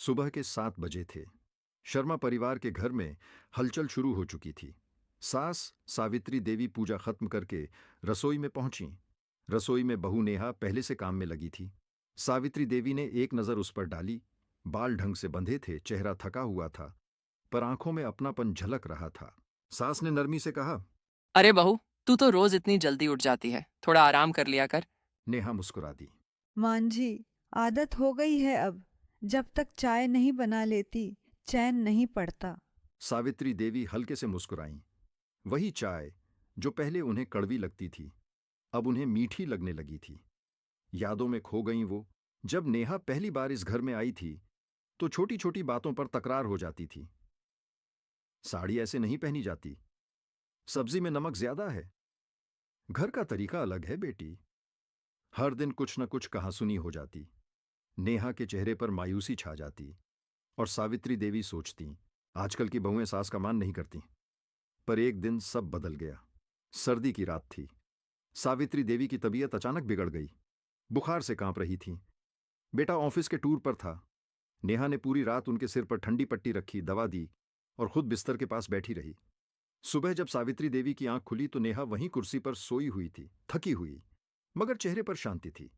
सुबह के 7 बजे थे। शर्मा परिवार के घर में हलचल शुरू हो चुकी थी। सास सावित्री देवी पूजा खत्म करके रसोई में पहुंची। रसोई में बहू नेहा पहले से काम में लगी थी। सावित्री देवी ने एक नजर उस पर डाली। बाल ढंग से बंधे थे, चेहरा थका हुआ था, पर आंखों में अपनापन झलक रहा था। सास ने नरमी से कहा। अरे बहू, तू तो रोज इतनी जल्दी उठ जाती है, थोड़ा आराम कर लिया कर। नेहा मुस्कुरा दी। मांझी, आदत हो गई है अब। जब तक चाय नहीं बना लेती चैन नहीं पड़ता। सावित्री देवी हल्के से मुस्कुराईं। वही चाय जो पहले उन्हें कड़वी लगती थी, अब उन्हें मीठी लगने लगी थी। यादों में खो गईं वो। जब नेहा पहली बार इस घर में आई थी तो छोटी छोटी बातों पर तकरार हो जाती थी। साड़ी ऐसे नहीं पहनी जाती, सब्जी में नमक ज्यादा है, घर का तरीका अलग है बेटी। हर दिन कुछ न कुछ कहासुनी हो जाती। नेहा के चेहरे पर मायूसी छा जाती और सावित्री देवी सोचती, आजकल की बहुएं सास का मान नहीं करती। पर एक दिन सब बदल गया। सर्दी की रात थी। सावित्री देवी की तबीयत अचानक बिगड़ गई। बुखार से कांप रही थी। बेटा ऑफिस के टूर पर था। नेहा ने पूरी रात उनके सिर पर ठंडी पट्टी रखी, दवा दी और खुद बिस्तर के पास बैठी रही। सुबह जब सावित्री देवी की आंख खुली तो नेहा वहीं कुर्सी पर सोई हुई थी, थकी हुई, मगर चेहरे पर शांति थी।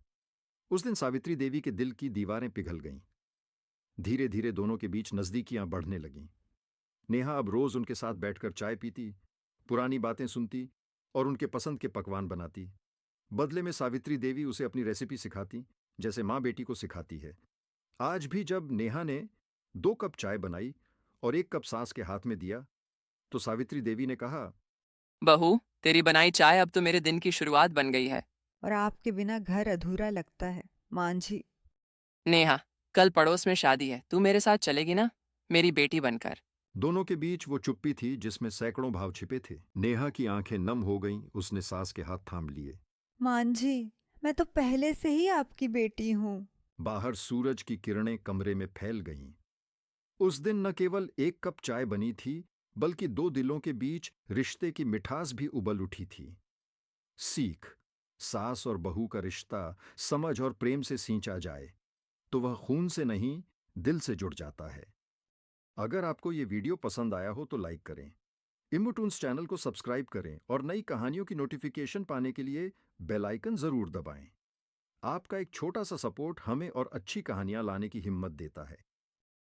उस दिन सावित्री देवी के दिल की दीवारें पिघल गईं। धीरे धीरे दोनों के बीच नजदीकियां बढ़ने लगीं। नेहा अब रोज उनके साथ बैठकर चाय पीती, पुरानी बातें सुनती और उनके पसंद के पकवान बनाती। बदले में सावित्री देवी उसे अपनी रेसिपी सिखाती, जैसे माँ बेटी को सिखाती है। आज भी जब नेहा ने 2 कप चाय बनाई और 1 कप सास के हाथ में दिया तो सावित्री देवी ने कहा। बहू, तेरी बनाई चाय अब तो मेरे दिन की शुरुआत बन गई है। और आपके बिना घर अधूरा लगता है मांझी। नेहा, कल पड़ोस में शादी है, तू मेरे साथ चलेगी ना, मेरी बेटी बनकर। दोनों के बीच वो चुप्पी थी जिसमें सैकड़ों भाव छिपे थे। नेहा की आंखें नम हो गईं, उसने सास के हाथ थाम लिए। मांझी, मैं तो पहले से ही आपकी बेटी हूँ। बाहर सूरज की किरणें कमरे में फैल गईं। उस दिन न केवल 1 कप चाय बनी थी, बल्कि 2 दिलों के बीच रिश्ते की मिठास भी उबल उठी थी। सीख, सास और बहू का रिश्ता समझ और प्रेम से सींचा जाए तो वह खून से नहीं, दिल से जुड़ जाता है। अगर आपको ये वीडियो पसंद आया हो तो लाइक करें, इमोटून्स चैनल को सब्सक्राइब करें और नई कहानियों की नोटिफिकेशन पाने के लिए बेल आइकन जरूर दबाएं। आपका एक छोटा सा सपोर्ट हमें और अच्छी कहानियां लाने की हिम्मत देता है।